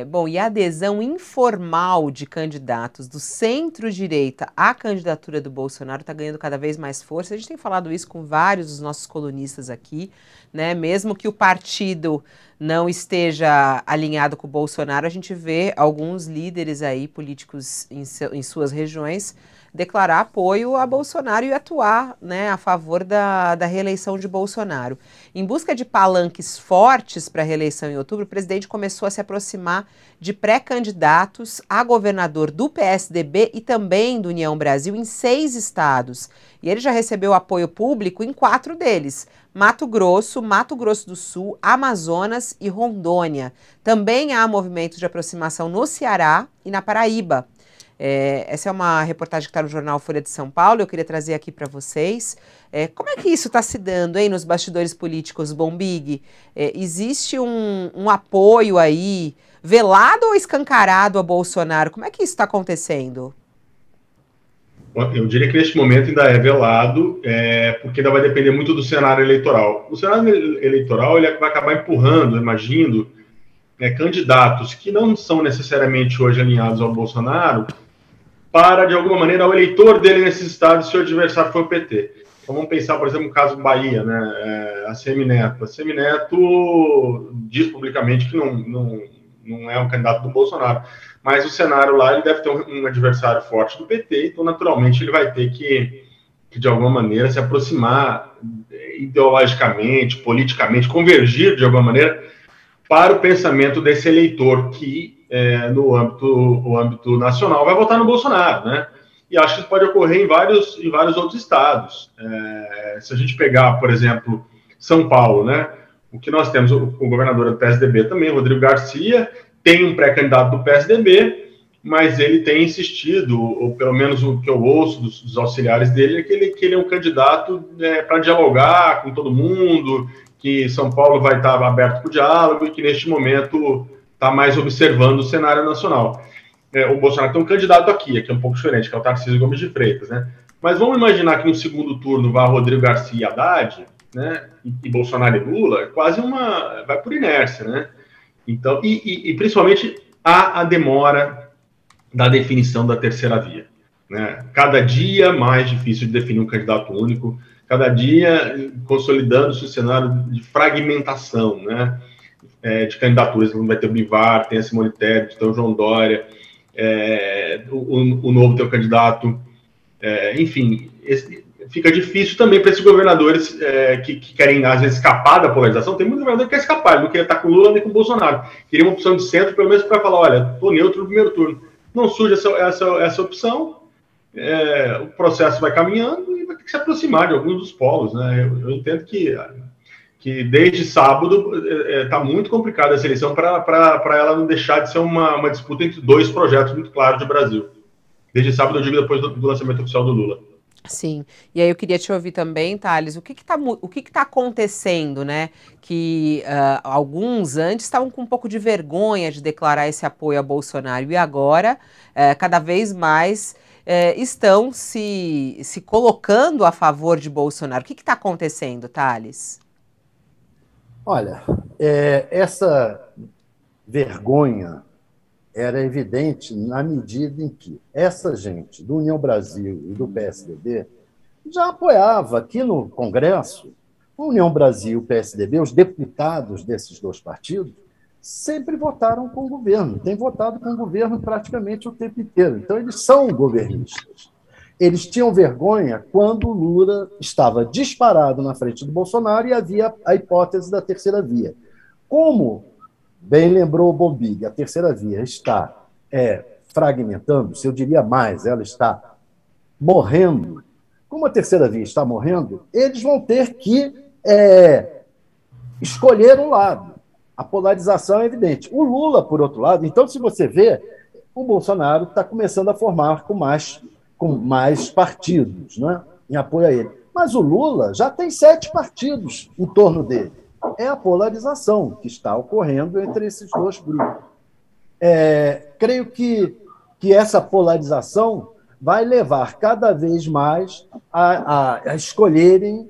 Bom, e a adesão informal de candidatos do centro-direita à candidatura do Bolsonaro está ganhando cada vez mais força. A gente tem falado isso com vários dos nossos colunistas aqui, né? Mesmo que o partido não esteja alinhado com o Bolsonaro, a gente vê alguns líderes aí, políticos em suas regiões, declarar apoio a Bolsonaro e atuar, né, a favor da reeleição de Bolsonaro. Em busca de palanques fortes para a reeleição em outubro, o presidente começou a se aproximar de pré-candidatos a governador do PSDB e também do União Brasil em 6 estados. E ele já recebeu apoio público em 4 deles: Mato Grosso do Sul, Amazonas e Rondônia. Também há movimentos de aproximação no Ceará e na Paraíba. Essa é uma reportagem que está no jornal Folha de São Paulo, eu queria trazer aqui para vocês. Como é que isso está se dando, hein, nos bastidores políticos, Bombig? Existe um apoio aí, velado ou escancarado a Bolsonaro? Como é que isso está acontecendo? Eu diria que neste momento ainda é velado, porque ainda vai depender muito do cenário eleitoral. O cenário eleitoral ele vai acabar empurrando, imagino, candidatos que não são necessariamente hoje alinhados ao Bolsonaro, para, de alguma maneira, o eleitor dele nesses estados se o adversário for o PT. Então vamos pensar, por exemplo, no caso do Bahia, né? A Semineto. A Semineto diz publicamente que não é um candidato do Bolsonaro, mas o cenário lá ele deve ter um adversário forte do PT, então naturalmente ele vai ter que de alguma maneira se aproximar ideologicamente, politicamente, convergir de alguma maneira para o pensamento desse eleitor que no âmbito nacional vai votar no Bolsonaro, né? E acho que isso pode ocorrer em vários outros estados. Se a gente pegar, por exemplo, São Paulo, né? O que nós temos, o governador do PSDB também, Rodrigo Garcia, tem um pré-candidato do PSDB, mas ele tem insistido, ou pelo menos o que eu ouço dos auxiliares dele, é que ele é um candidato para dialogar com todo mundo, que São Paulo vai estar aberto para o diálogo e que neste momento está mais observando o cenário nacional. O Bolsonaro tem um candidato aqui é um pouco diferente, que é o Tarcísio Gomes de Freitas, né? Mas vamos imaginar que no segundo turno vá Rodrigo Garcia e Haddad, né? E Bolsonaro e Lula, vai por inércia, né? Então, e principalmente a demora da definição da terceira via, né? Cada dia mais difícil de definir um candidato único, cada dia consolidando-se o cenário de fragmentação, né? De candidaturas. Vai ter o Bivar, tem a Simone Tebet, tem o João Dória, o Novo tem o candidato, enfim, fica difícil também para esses governadores que querem, às vezes, escapar da polarização. Tem muito governador que quer escapar, ele não queria estar com o Lula nem com o Bolsonaro, queria uma opção de centro, pelo menos para falar, olha, estou neutro no primeiro turno. Não surge essa opção, o processo vai caminhando e vai ter que se aproximar de alguns dos polos, né? Eu entendo que desde sábado está muito complicada essa eleição para ela não deixar de ser uma disputa entre dois projetos muito claros de Brasil. Desde sábado, eu digo, depois do lançamento oficial do Lula. Sim, e aí eu queria te ouvir também, Thales, o que tá acontecendo, né? Que alguns antes estavam com um pouco de vergonha de declarar esse apoio a Bolsonaro e agora, cada vez mais, estão se colocando a favor de Bolsonaro. O que está acontecendo, Thales? Olha, essa vergonha era evidente na medida em que essa gente do União Brasil e do PSDB já apoiava aqui no Congresso, a União Brasil e o PSDB, os deputados desses dois partidos, sempre votaram com o governo, têm votado com o governo praticamente o tempo inteiro. Então, eles são governistas. Eles tinham vergonha quando o Lula estava disparado na frente do Bolsonaro e havia a hipótese da terceira via. Como bem lembrou o Bombig, a terceira via está fragmentando-se, eu diria mais, ela está morrendo. Como a terceira via está morrendo, eles vão ter que escolher um lado. A polarização é evidente. O Lula, por outro lado, então, se você vê, o Bolsonaro está começando a formar com mais partidos, né, em apoio a ele. Mas o Lula já tem 7 partidos em torno dele. É a polarização que está ocorrendo entre esses dois grupos. Creio que essa polarização vai levar cada vez mais a escolherem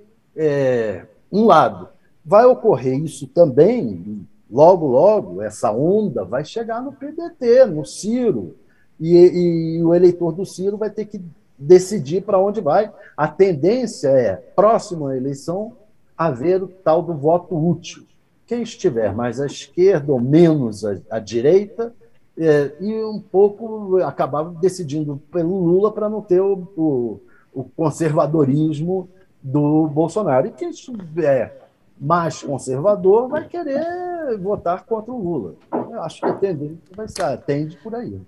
um lado. Vai ocorrer isso também, logo, logo, essa onda vai chegar no PDT, no Ciro, e o eleitor do Ciro vai ter que decidir para onde vai. A tendência é, próxima à eleição, haver o tal do voto útil. Quem estiver mais à esquerda ou menos à direita, e um pouco acabava decidindo pelo Lula para não ter o conservadorismo do Bolsonaro. E quem estiver mais conservador vai querer votar contra o Lula. Eu acho que a tendência vai ser, tende por aí.